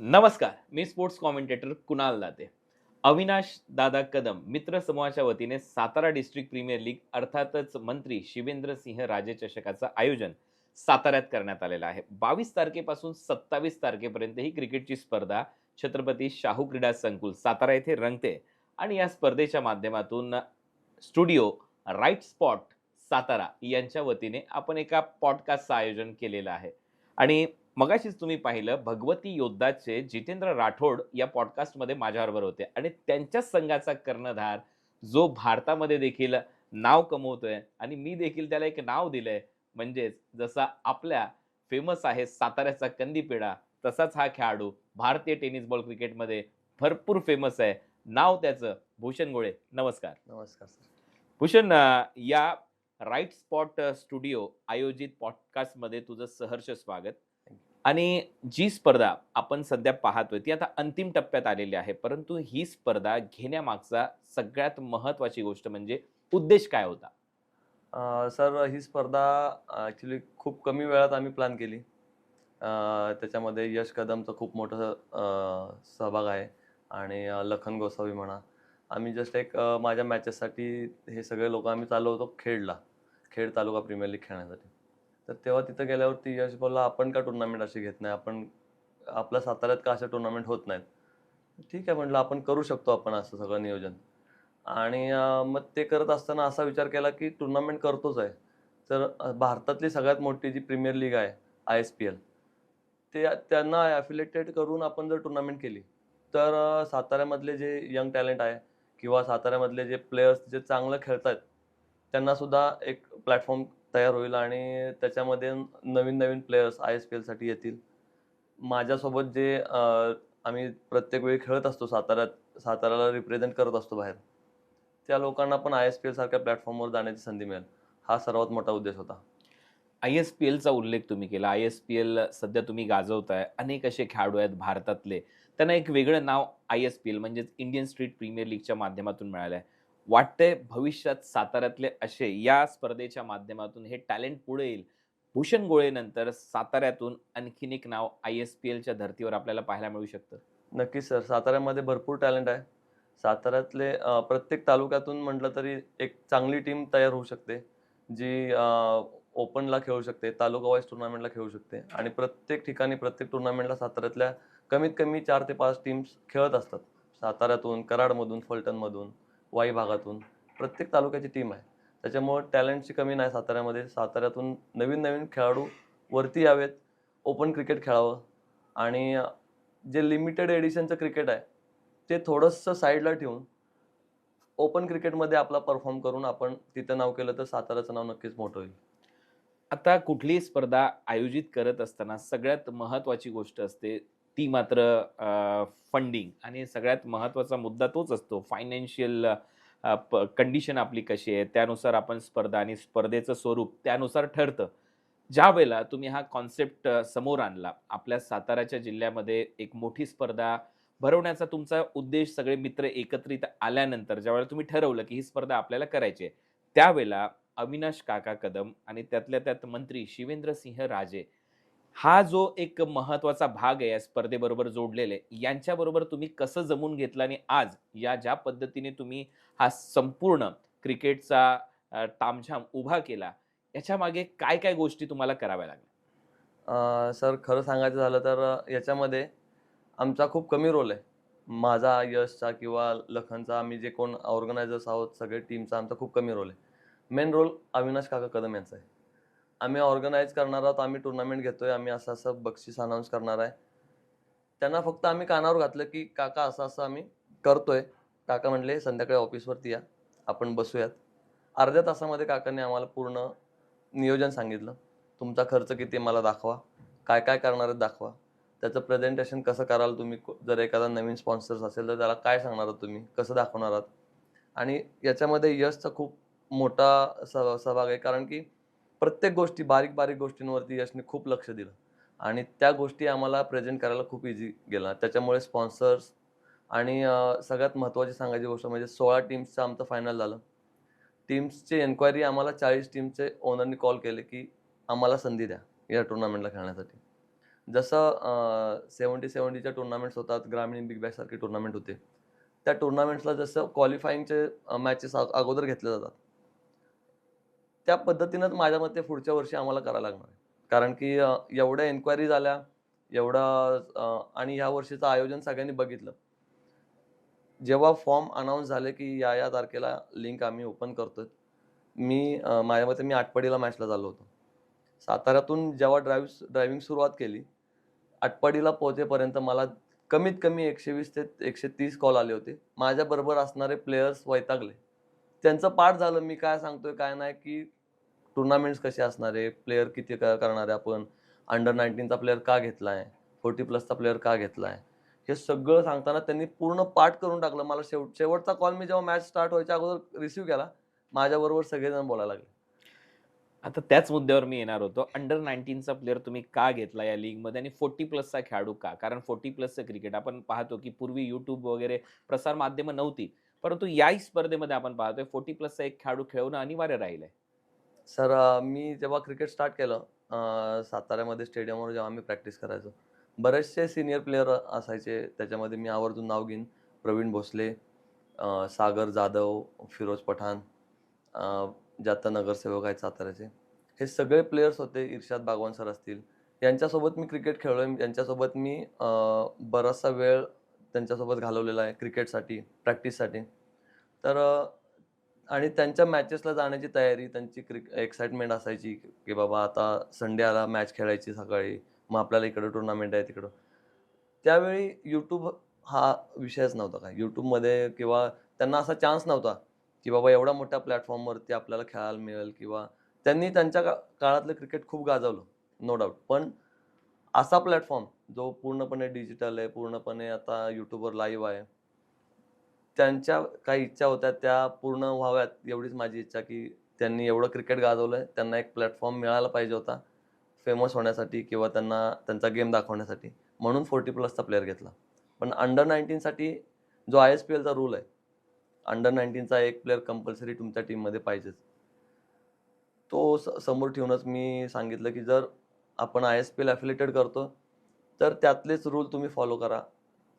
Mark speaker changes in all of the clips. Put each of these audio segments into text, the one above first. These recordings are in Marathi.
Speaker 1: नमस्कार, मी स्पोर्ट्स कॉमेंटेटर कुणाल दाते. अविनाश दादा कदम मित्र समूहाच्या वतीने सातारा डिस्ट्रिक्ट प्रीमियर लीग अर्थातच मंत्री शिवेंद्र सिंह राजे चषकाचं आयोजन साताऱ्यात करण्यात आलेलं आहे. 22 तारखेपासून 27 तारखेपर्यंत ही क्रिकेटची स्पर्धा छत्रपती शाहू क्रीडा संकुल सातारा येथे रंगते आणि या स्पर्धेच्या माध्यमातून स्टुडिओ राईट स्पॉट सातारा यांच्या वतीने आपण एका पॉडकास्टचं आयोजन केलेलं आहे. आणि मगाशीच तुम्ही पाहिलं भगवती योद्धाचे जितेंद्र राठोड या पॉडकास्टमध्ये माझ्याबरोबर होते आणि त्यांच्याच संघाचा कर्णधार जो भारतामध्ये देखील नाव कमवतोय आणि मी देखील त्याला एक नाव दिलंय, म्हणजेच जसा आपल्या फेमस आहे साताऱ्याचा कंदीपेढा, तसाच हा खेळाडू भारतीय टेनिस बॉल क्रिकेटमध्ये भरपूर फेमस आहे. नाव त्याचं भूषण गोळे. नमस्कार
Speaker 2: नमस्कार सर.
Speaker 1: भूषण. या राईट स्पॉट स्टुडिओ आयोजित पॉडकास्टमध्ये तुझं सहर्ष स्वागत. आणि जी स्पर्धा आपण सध्या पाहतोय ती आता अंतिम टप्प्यात आलेली आहे, परंतु ही स्पर्धा घेण्यामागचा सगळ्यात महत्वाची गोष्ट म्हणजे उद्देश काय होता?
Speaker 2: सर ही स्पर्धा ॲक्च्युली खूप कमी वेळात आम्ही प्लॅन केली. त्याच्यामध्ये यश कदमचं खूप मोठं सहभाग आहे आणि लखन गोसावी म्हणा. आम्ही जस्ट एक माझ्या मॅचेससाठी हे सगळे लोक आम्ही चाललो होतो खेड तालुका प्रीमियर लीग खेळण्यासाठी. तर तेव्हा तिथं गेल्यावरती यश बोलला, आपण का टुर्नामेंट अशी घेत नाही, आपण आपल्या साताऱ्यात का अशा टुर्नामेंट होत नाहीत. ठीक आहे म्हटलं, आपण करू शकतो आपण असं सगळं नियोजन. आणि मग ते करत असताना असा विचार केला की टुर्नामेंट करतोच आहे, तर भारतातली सगळ्यात मोठी जी प्रीमियर लीग आहे ISPL, त्यांना ॲफिलिएटेड करून आपण जर टुर्नामेंट केली तर साताऱ्यामधले जे यंग टॅलेंट आहे किंवा साताऱ्यामधले जे प्लेयर्स जे चांगलं खेळतात त्यांनासुद्धा एक प्लॅटफॉर्म तयार होईल आणि त्याच्यामध्ये नवीन नवीन प्लेयर्स ISPLसाठी येतील. माझ्यासोबत जे आम्ही प्रत्येक वेळी खेळत असतो साताऱ्याला रिप्रेझेंट करत असतो बाहेर, त्या लोकांना पण ISPL सारख्या प्लॅटफॉर्मवर जाण्याची संधी मिळेल. हा सर्वात मोठा उद्देश होता.
Speaker 1: ISPLचा उल्लेख तुम्ही केला. ISPL सध्या तुम्ही गाजवताय. अनेक असे खेळाडू आहेत भारतातले. त्यांना एक वेगळं नाव ISPL म्हणजेच इंडियन स्ट्रीट प्रीमियर लीगच्या माध्यमातून मिळालं आहे. वाटतंय भविष्यात साताऱ्यातले असे या स्पर्धेच्या माध्यमातून हे टॅलेंट पुढे येईल. भूषण गोळेनंतर साताऱ्यातून आणखीन एक नाव ISPLच्या धर्तीवर आपल्याला पाहायला मिळू शकतं.
Speaker 2: नक्कीच सर, साताऱ्यामध्ये भरपूर टॅलेंट आहे. साताऱ्यातले प्रत्येक तालुक्यातून म्हटलं तरी एक चांगली टीम तयार होऊ शकते, जी ओपनला खेळू शकते, तालुका वाईज टुर्नामेंटला खेळू शकते आणि प्रत्येक ठिकाणी प्रत्येक टुर्नामेंटला साताऱ्यातल्या कमीत कमी 4 ते 5 टीम्स खेळत असतात. साताऱ्यातून, कराडमधून, फलटणमधून, वाई भागातून प्रत्येक तालुक्याची टीम आहे. त्याच्यामुळं टॅलेंटची कमी नाही साताऱ्यामध्ये. साताऱ्यातून नवीन नवीन खेळाडू वरती यावेत, ओपन क्रिकेट खेळावं आणि जे लिमिटेड एडिशनचं क्रिकेट आहे ते थोडंसं साईडला ठेवून ओपन क्रिकेटमध्ये आपला परफॉर्म करून आपण तिथं नाव केलं तर साताऱ्याचं नाव नक्कीच मोठं होईल.
Speaker 1: आता कुठलीही स्पर्धा आयोजित करत असताना सगळ्यात महत्त्वाची गोष्ट असते, ती मात्र फंडिंग. आणि सगळ्यात महत्त्वाचा मुद्दा तोच असतो. फायनान्शियल कंडिशन आपली कशी आहे, त्यानुसार आपण स्पर्धा आणि स्पर्धेचं स्वरूप त्यानुसार ठरतं. ज्यावेळेला तुम्ही हा कॉन्सेप्ट समोर आणला, आपल्या साताऱ्याच्या जिल्ह्यामध्ये एक मोठी स्पर्धा भरवण्याचा तुमचा उद्देश सगळे मित्र एकत्रित आल्यानंतर ज्यावेळेला तुम्ही ठरवलं, की ही स्पर्धा आपल्याला करायची आहे, त्यावेळेला अविनाश काका कदम आणि त्यातल्या त्यात मंत्री शिवेंद्रसिंह राजे हा जो एक महत्त्वाचा भाग आहे या स्पर्धेबरोबर जोडलेले, यांच्याबरोबर तुम्ही कसं जमवून घेतलं आणि आज या ज्या पद्धतीने तुम्ही हा संपूर्ण क्रिकेटचा तामझाम उभा केला, याच्यामागे काय-काय गोष्टी तुम्हाला कराव्या लागल्या?
Speaker 2: सर खरं सांगायचं झालं तर याच्यामध्ये आमचा खूप कमी रोल आहे. माझा, यशचा किंवा लखनचा, आम्ही जे कोण ऑर्गनायझर्स आहोत सगळे टीमचा आमचा खूप कमी रोल आहे. मेन रोल अविनाश काका कदम यांचा आहे. आम्ही ऑर्गनाइज करणार आहोत, आम्ही टुर्नामेंट घेतोय, आम्ही असं-असं बक्षीस अनाउन्स करणार आहे. त्यांना फक्त आम्ही कानावर घातलं, की "काका असं-असं आम्ही करतोय." काका म्हटले, "संध्याकाळी ऑफिसवरती या, आपण बसूयात." अर्ध्या तासामध्ये काकांनी आम्हाला पूर्ण नियोजन सांगितलं. तुमचा खर्च किती मला दाखवा, काय-काय करणार आहेत दाखवा. त्याचं प्रेझेंटेशन कसं कराल तुम्ही, जर एखादा नवीन स्पॉन्सर्स असेल तर त्याला काय सांगणार आहात तुम्ही, कसं दाखवणार आहात. आणि याच्यामध्ये यशचा खूप मोठा सहभाग आहे, कारण की प्रत्येक गोष्टी, बारीक-बारीक गोष्टींवरती यशने खूप लक्ष दिलं आणि त्या गोष्टी आम्हाला प्रेझेंट करायला खूप इझी गेला. त्याच्यामुळे स्पॉन्सर्स आणि सगळ्यात महत्त्वाची सांगायची गोष्ट म्हणजे 16 टीम्सचं आमचं फायनल झालं. टीम्सची एन्क्वायरी आम्हाला 40 टीमचे ओनरनी कॉल केले, की आम्हाला संधी द्या या टुर्नामेंटला खेळण्यासाठी. जसं 70-70च्या टुर्नामेंट्स होतात, ग्रामीण बिग बॅश सारखे टुर्नामेंट होते. त्या टुर्नामेंट्सला जसं क्वालिफायिंगचे मॅचेस अगोदर घेतले जातात. त्या पद्धतीनंच माझ्या मते पुढच्या वर्षी आम्हाला करायला लागणार आहे. कारण की एवढ्या एन्क्वायरीज आल्या, आणि ह्या वर्षीचं आयोजन सगळ्यांनी बघितलं. जेव्हा फॉर्म अनाउन्स झाले, की या तारखेला लिंक आम्ही ओपन करतोय. माझ्या मते मी आटपाडीला मॅचला चाललो होतो. साताऱ्यातून जेव्हा ड्रायव्हिंग सुरुवात केली, आटपाडीला पोहोचेपर्यंत मला कमीत कमी 120 ते 130 कॉल आले होते. माझ्याबरोबर असणारे प्लेयर्स वैतागले. त्यांचं पाठ झालं मी काय सांगतोय, काय नाही, की टुर्नामेंट्स कसे असणार आहे, प्लेयर किती करणार आहे आपण, अंडर 19चा प्लेयर का घेतलाय, 40 प्लसचा प्लेयर का घेतलाय, हे सगळं सांगताना त्यांनी पूर्ण पाठ करून टाकलं. मला शेवटचा कॉल मी जेव्हा मॅच स्टार्ट व्हायच्या अगोदर रिसीव्ह केला, माझ्याबरोबर सगळेजण बोलायला लागले.
Speaker 1: आता त्याच मुद्द्यावर मी येणार होतो. अंडर 19चा प्लेयर तुम्ही का घेतला या लीगमध्ये आणि 40 प्लसचा खेळाडू का? कारण 40 प्लसचं क्रिकेट आपण पाहतो, की पूर्वी YouTube वगैरे प्रसार माध्यमं नव्हती. परंतु याही स्पर्धेमध्ये आपण पाहतोय 40 प्लसचा एक खेळाडू खेळवणं अनिवार्य राहिलंय.
Speaker 2: सर मी जेव्हा क्रिकेट स्टार्ट केलं साताऱ्यामध्ये स्टेडियमवर जेव्हा आम्ही प्रॅक्टिस करायचो, बरेचसे सीनियर प्लेयर असायचे. त्याच्यामध्ये मी आवर्जून नाव घेईन. प्रवीण भोसले, सागर जाधव, फिरोज पठाण, अ, जे आता नगरसेवक आहेत साताऱ्याचे. हे सगळे प्लेयर्स होते. इर्शाद बागवान सर असतील. यांच्यासोबत मी क्रिकेट खेळलोय. यांच्यासोबत मी बराचसा वेळ त्यांच्यासोबत घालवलेला आहे क्रिकेटसाठी, प्रॅक्टिससाठी. तर आणि त्यांच्या मॅचेसला जाण्याची तयारी, त्यांची एक्साइटमेंट असायची, की बाबा आता संडे आला, मॅच खेळायची सकाळी. मग आपल्याला इकडं टुर्नामेंट आहे, तिकडं. त्यावेळी YouTube हा विषयच नव्हता काय. YouTubeमध्ये किंवा त्यांना असा चान्स नव्हता, की बाबा एवढ्या मोठ्या प्लॅटफॉर्मवरती आपल्याला खेळायला मिळेल किंवा त्यांनी त्यांच्या काळातलं क्रिकेट खूप गाजवलं, नो डाउट. पण असा प्लॅटफॉर्म जो पूर्णपणे डिजिटल आहे, पूर्णपणे आता YouTubeवर लाईव्ह आहे. त्यांच्या काही इच्छा होत्या त्या पूर्ण व्हाव्यात एवढीच माझी इच्छा, की त्यांनी एवढं क्रिकेट गाजवलंय, त्यांना एक प्लॅटफॉर्म मिळाला पाहिजे होता, फेमस होण्यासाठी किंवा त्यांना त्यांचा गेम दाखवण्यासाठी. म्हणून 40 प्लसचा प्लेयर घेतला. पण अंडर 19साठी जो ISPLचा रूल आहे, अंडर 19चा एक प्लेयर कंपल्सरी तुमच्या टीममध्ये पाहिजेच. तो समोर ठेवूनच मी सांगितलं, की जर आपण ISPL एफिलिएटेड करतो, तर त्यातलेच रूल तुम्ही फॉलो करा.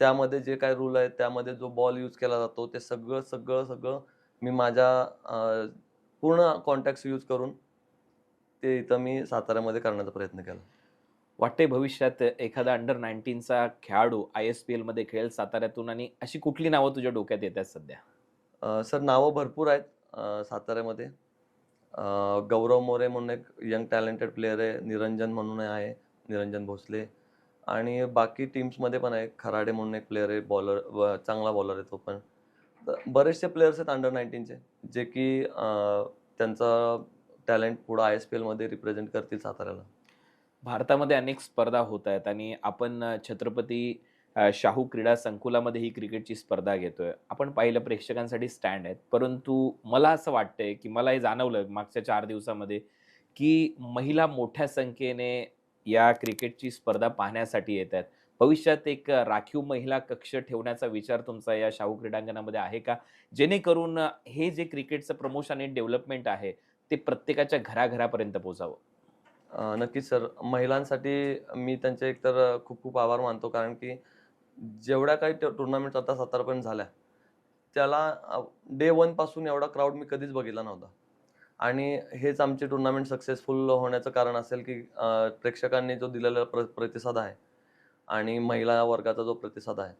Speaker 2: त्यामध्ये जे काही रूल आहेत, त्यामध्ये जो बॉल यूज केला जातो, ते सगळं मी माझ्या पूर्ण कॉन्टॅक्ट्स यूज करून ते इथं मी साताऱ्यामध्ये करण्याचा प्रयत्न केला.
Speaker 1: वाटतंय भविष्यात एखादा अंडर 19चा खेळाडू ISPLमध्ये खेळेल साताऱ्यातून आणि अशी कुठली नावं तुझ्या डोक्यात येतात सध्या?
Speaker 2: सर नावं भरपूर आहेत साताऱ्यामध्ये. गौरव मोरे म्हणून एक यंग टॅलेंटेड प्लेयर आहे. निरंजन म्हणून आहे, निरंजन भोसले. आणि बाकी टीम्समध्ये पण आहे. खराडे म्हणून एक प्लेयर आहे, चांगला बॉलर आहे तो पण. तर बरेचसे प्लेयर्स आहेत अंडर 19चे, जे की त्यांचा टॅलेंट पुढं ISPLमध्ये रिप्रेझेंट करतील साताऱ्याला.
Speaker 1: भारतामध्ये अनेक स्पर्धा होत आहेत आणि आपण छत्रपती शाहू क्रीडा संकुलामध्ये ही क्रिकेटची स्पर्धा घेतोय. आपण पाहिलं प्रेक्षकांसाठी स्टँड आहेत. परंतु मला असं वाटतंय, की मला हे जाणवलं मागच्या 4 दिवसामध्ये, की महिला मोठ्या संख्येने या क्रिकेटची स्पर्धा पाहण्यासाठी येतायत. भविष्यात एक राखीव महिला कक्ष ठेवण्याचा विचार तुमचा या शाहू क्रीडांगणामध्ये आहे का? जेणेकरून हे जे क्रिकेटचं प्रमोशन आणि डेव्हलपमेंट आहे, ते प्रत्येकाच्या घराघरापर्यंत पोहोचावं?
Speaker 2: नक्कीच सर. महिलांसाठी मी त्यांचे एकतर खूप खूप आभार मानतो. कारण की जेवढ्या काही टुर्नामेंट्स आता सातारापर्यंत झाल्या, त्याला डे 1 पासून एवढा क्राउड मी कधीच बघितला नव्हता. आणि हेच आमची टुर्नामेंट सक्सेसफुल होण्याचं कारण असेल, की प्रेक्षकांनी जो दिलेला प्रतिसाद आहे आणि महिला वर्गाचा जो प्रतिसाद आहे.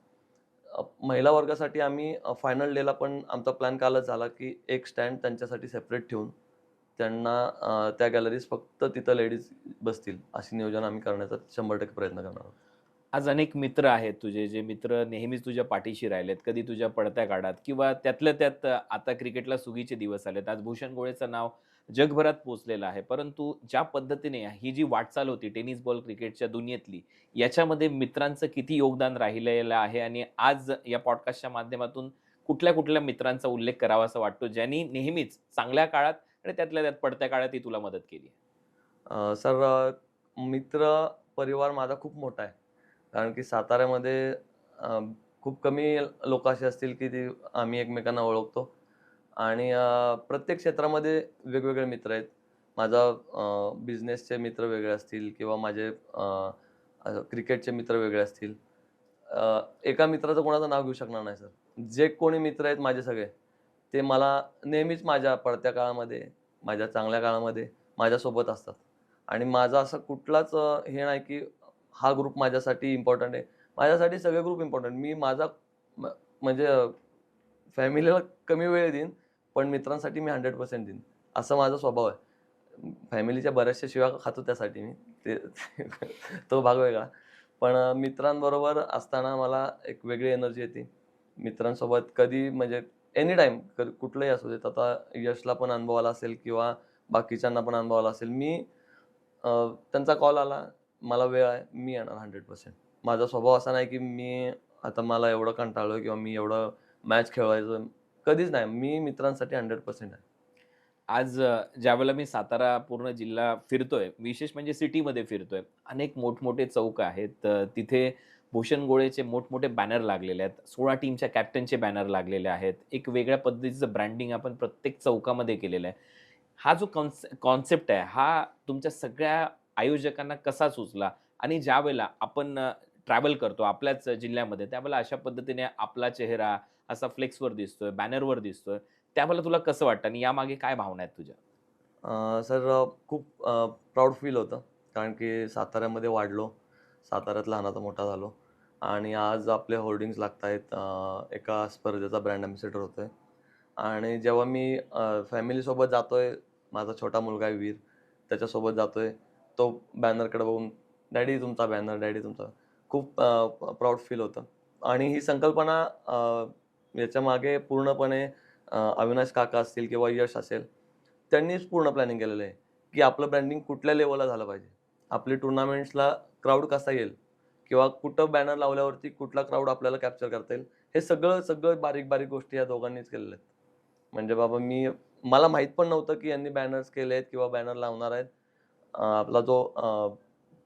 Speaker 2: महिला वर्गासाठी आम्ही फायनल डेला पण आमचा प्लॅन कालच झाला, की एक स्टँड त्यांच्यासाठी सेपरेट ठेवून त्यांना त्या गॅलरीज फक्त तिथं लेडीज बसतील, अशी नियोजन आम्ही करण्याचा 100% प्रयत्न करणार आहोत.
Speaker 1: आज अनेक मित्र आहेत तुझे, जे मित्र नेहमीच तुझ्या पाठीशी राहिलेत. कधी तुझ्या पडत्या काळात किंवा त्यातल्या त्यात आता क्रिकेटला सुगीचे दिवस आलेत. आज भूषण गोळेचं नाव जगभरात पोहोचलेलं आहे. परंतु ज्या पद्धतीने ही जी वाटचाल होती टेनिस बॉल क्रिकेटच्या दुनियेतली, याच्यामध्ये मित्रांचं किती योगदान राहिलेलं आहे आणि आज या पॉडकास्टच्या माध्यमातून कुठल्या-कुठल्या मित्रांचा उल्लेख करावासा वाटतो, ज्यांनी नेहमीच चांगल्या काळात आणि त्यातल्या त्यात पडत्या काळातही तुला मदत केली?
Speaker 2: सर मित्र परिवार माझा खूप मोठा आहे. कारण की साताऱ्यामध्ये अ, खूप कमी लोकं अशी असतील, की ती आम्ही एकमेकांना ओळखतो आणि प्रत्येक क्षेत्रामध्ये वेगवेगळे मित्र आहेत. माझा बिझनेसचे मित्र वेगळे असतील किंवा माझे क्रिकेटचे मित्र वेगळे असतील. एका मित्राचं कोणाचं नाव घेऊ शकणार नाही सर. जे कोणी मित्र आहेत माझे सगळे, ते मला नेहमीच माझ्या पडत्या काळामध्ये, माझ्या चांगल्या काळामध्ये माझ्यासोबत असतात. आणि माझा असं कुठलाच हे नाही की हा ग्रुप माझ्यासाठी इम्पॉर्टंट आहे. माझ्यासाठी सगळे ग्रुप इम्पॉर्टंट. मी माझा म म्हणजे फॅमिलीला कमी वेळ देईन, पण मित्रांसाठी मी 100% देईन. असा माझा स्वभाव आहे. फॅमिलीच्या बऱ्याचशा शिव्या खातो त्यासाठी मी. ते तो भाग वेगळा. पण मित्रांबरोबर असताना मला एक वेगळी एनर्जी येते. मित्रांसोबत कधी म्हणजे एनी टाईम कुठलंही असू देत. आता यशला पण अनुभव आला असेल किंवा बाकीच्यांना पण अनुभव आला असेल. त्यांचा कॉल आला, मला वेळ आहे, मी येणार 100%. माझा स्वभाव असा नाही की मी आता मला एवढं कंटाळलोय किंवा मी एवढं मॅच खेळवायचं कधीच नाही. मी मित्रांसाठी 100% आहे.
Speaker 1: आज ज्यावेळेला मी सातारा पूर्ण जिल्हा फिरतोय, विशेष म्हणजे सिटीमध्ये फिरतोय. अनेक मोठमोठे चौक आहेत. तिथे भूषण गोळेचे मोठमोठे बॅनर लागलेले आहेत. 16 टीमच्या कॅप्टनचे बॅनर लागलेले आहेत. एक वेगळ्या पद्धतीचं ब्रँडिंग आपण प्रत्येक चौकामध्ये केलेलं आहे. हा जो कॉन्सेप्ट आहे, हा तुमच्या सगळ्या आयोजकांना कसा सुचला? आणि ज्यावेळेला आपण ट्रॅव्हल करतो आपल्याच जिल्ह्यामध्ये, त्यावेळेला अशा पद्धतीने आपला चेहरा असा फ्लेक्सवर दिसतोय, बॅनरवर दिसतोय. त्यावेळेला तुला कसं वाटतं आणि यामागे काय भावना आहेत तुझ्या?
Speaker 2: सर खूप प्राउड फील होतं. कारण की साताऱ्यामध्ये वाढलो. साताऱ्यात लहानाचा मोठा झालो आणि आज आपले होर्डिंग्ज लागतायत. एका स्पर्धेचा ब्रँड अँबॅसेडर होतोय आणि जेव्हा मी फॅमिलीसोबत जातोय, माझा छोटा मुलगा आहे वीर, त्याच्यासोबत जातोय. तो बॅनरकडे बघून, "डॅडी तुमचा बॅनर, डॅडी तुमचा." खूप प्राउड फील होतं आणि ही संकल्पना याच्यामागे पूर्णपणे अविनाश काका असतील किंवा यश असेल, त्यांनीच पूर्ण प्लॅनिंग केलेलं आहे, की आपलं ब्रँडिंग कुठल्या लेव्हलला झालं पाहिजे. आपली टुर्नामेंट्सला क्राउड कसा येईल किंवा कुठं बॅनर लावल्यावरती कुठला क्राउड आपल्याला कॅप्चर करता येईल. हे सगळं बारीक-बारीक गोष्टी या दोघांनीच केलेल्या आहेत. म्हणजे बाबा मला माहीत पण नव्हतं, की यांनी बॅनर्स केले आहेत किंवा बॅनर लावणार आहेत. आपला जो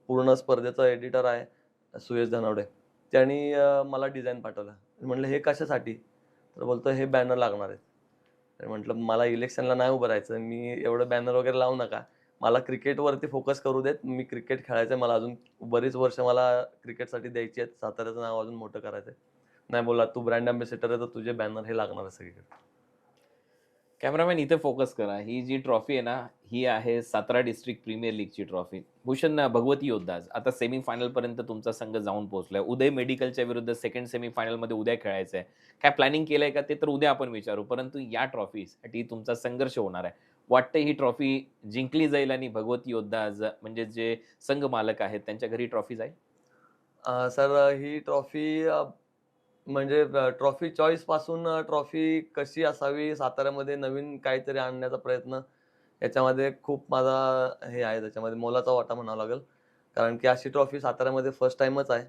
Speaker 2: पूर्ण स्पर्धेचा एडिटर आहे सुयश धनावडे, त्यांनी मला डिझाइन पाठवलं. म्हटलं, "हे कशासाठी?" तर बोलतो, "हे बॅनर लागणार आहेत." तर म्हटलं, "मला इलेक्शनला नाही उभं राहायचं. मी एवढं बॅनर वगैरे लावू नका. मला क्रिकेटवरती फोकस करू देत. मी क्रिकेट खेळायचंय. मला अजून बरीच वर्ष मला क्रिकेटसाठी द्यायची आहेत. साताऱ्याचं नाव अजून मोठं करायचंय." नाही बोलला, "तू ब्रँड अँबॅसेडर आहे, तर तुझे बॅनर हे लागणार आहे सगळीकडे."
Speaker 1: कॅमेरामॅन इथे फोकस करा. ही जी ट्रॉफी आहे ना, ही आहे सातारा डिस्ट्रिक्ट प्रीमियर लीगची ट्रॉफी. भूषण भगवती योद्धाज आता सेमीफायनलपर्यंत तुमचा संघ जाऊन पोहोचलाय. उदय मेडिकलच्या विरुद्ध सेकंड सेमीफायनलमध्ये उद्या खेळायचं आहे. काय प्लॅनिंग केलंय का ते तर उद्या आपण विचारू. परंतु या ट्रॉफीसाठी तुमचा संघर्ष होणार आहे. वाटतंय ही ट्रॉफी जिंकली जाईल आणि भगवती योद्धाज म्हणजे जे संघ मालक आहेत त्यांच्या घरी ट्रॉफी जाईल?
Speaker 2: सर ही ट्रॉफी म्हणजे ट्रॉफी चॉईसपासून ट्रॉफी कशी असावी, साताऱ्यामध्ये नवीन काहीतरी आणण्याचा प्रयत्न, याच्यामध्ये खूप माझा हे आहे, त्याच्यामध्ये मोलाचा वाटा म्हणावा लागेल. कारण की अशी ट्रॉफी साताऱ्यामध्ये फर्स्ट टाईमच आहे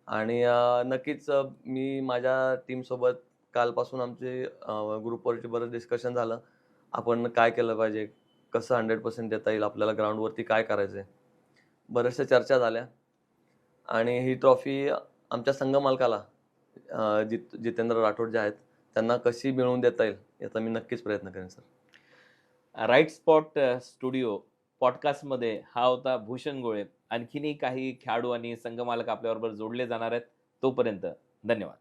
Speaker 2: आणि नक्कीच मी माझ्या टीमसोबत कालपासून आमचे ग्रुपवरती बरंच डिस्कशन झालं. आपण काय केलं पाहिजे? कसं 100% देता येईल? आपल्याला ग्राउंडवरती काय करायचंय? बऱ्याचशा चर्चा झाल्या आणि ही ट्रॉफी आमच्या संघ मालकाला जितेंद्र राठोड जे आहेत, त्यांना कशी मिळवून देता येईल, याचा मी नक्कीच प्रयत्न करेन सर.
Speaker 1: राईट स्पॉट स्टुडिओ पॉडकास्टमध्ये हा होता भूषण गोळे. आणखीनही काही खेळाडू आणि संघमालक आपल्याबरोबर जोडले जाणार आहेत. तोपर्यंत धन्यवाद.